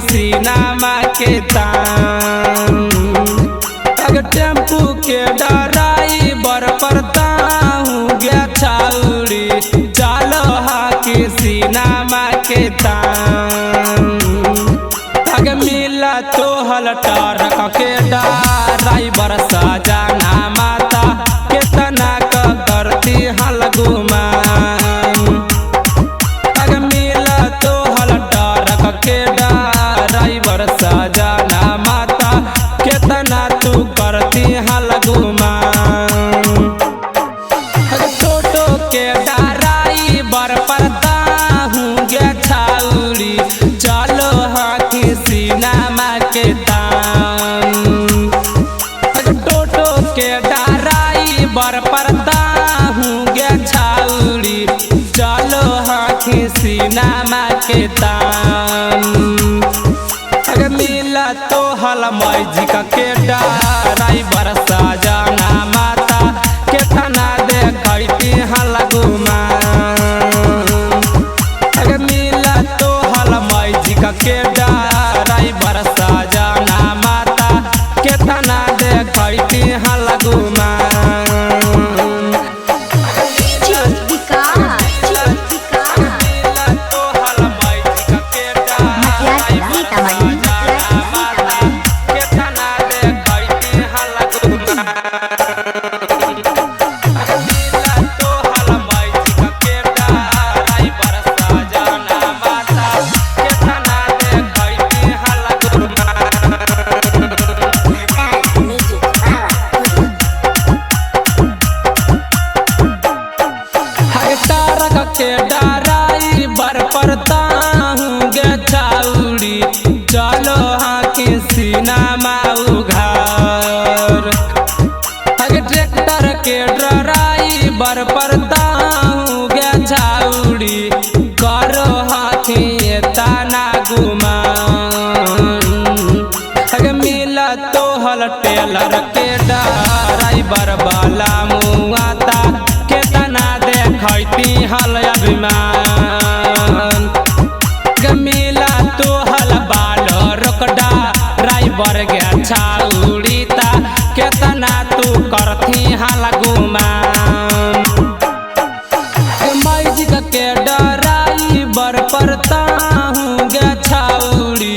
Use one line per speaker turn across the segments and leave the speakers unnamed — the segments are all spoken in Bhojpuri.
सीनामा के तान। अगर टेम्पू के ड्राइवर पड़ता हूँ गया छाउड़ी चलो हाकी सीनामा के तान। अगर मिला तो हल टरक के ड्राइवर सजना माता केतना करती हल गुमान। अगर मिला तो हल टरक के ड्राइवर सजना माता केतना तू करती हल गुमान। टोटो के ड्राइवर पड़ता हूँ गे छाउड़ी चलो हाथी सीनामा के तान। टोटो के ड्राइवर पड़ता हूँ गे छाउड़ी चलो हाथी सीनामा के तान। अगर मिला तो हल मैजिक के ड्राइवर सजना माता केतना देखती हल गुमान। अगर मिला तो हल मैजिक के ड्राइवर सजना माता केतना देखती हल गुमान। के ड्राइवर पड़ता हूँ गे छाउड़ी चलो हाथी सीनामा उघार। अगर ट्रैक्टर के ड्राइवर पड़ता हूँ गे छाउड़ी करो हाथी तना गुमान। अगर मिला तो हल टेलर के ड्राइवर वाला मुआता केतना देखती हल अभिमान। मिला तो हल बाल रोकड़ा ड्राइवर गया छाउड़ी ता केतना तू करती हल गुमान। मैजिक के ड्राइवर पड़ता हूँ गे छाउड़ी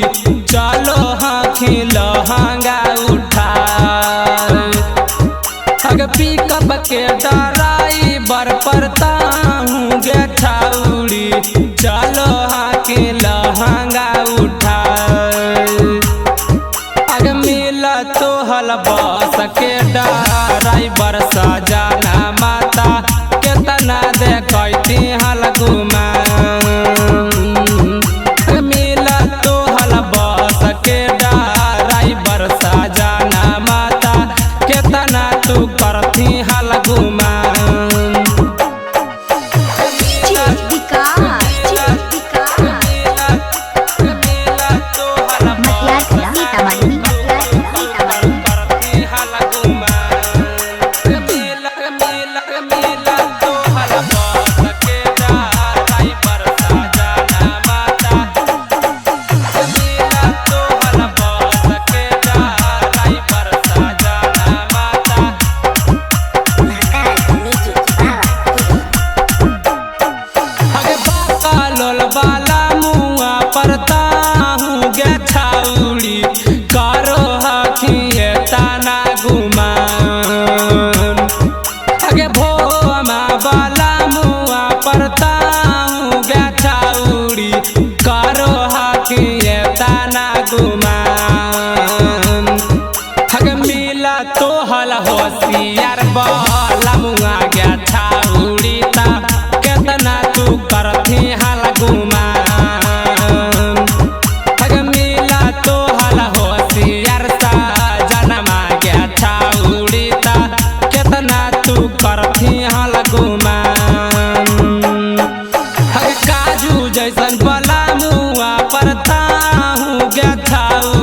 चलो हाथी लहंगा उठा। अगर पिकअप के ड्राइवर पड़ता हूँ गे छाउड़ी चलो हाथी लहंगा उठा। अगर मिला तो हल बस के ड्राइवर सजना माता केतना देखती हल गुमान। मिला तो हल बस के ड्राइवर सजना माता केतना तू करती हल गुमान। वाला मुआ पड़ता हूँ गे छाउड़ी करो हाथी तना गुमान। अगे भोमा वाला मुआ पड़ता हूँ गे छाउड़ी करो हाथी तना गुमान। अगे मिला तो हल होशियार वाला मुआ गे छाउड़ी ता केतना तू करती हल गुमान। अगर मिला तो हल होशियार सजना गया छाउड़ी ता केतना तू करती हल गुमान। अगर काजू जैसन बला मुआ पड़ता हूँ गे छाउड़ी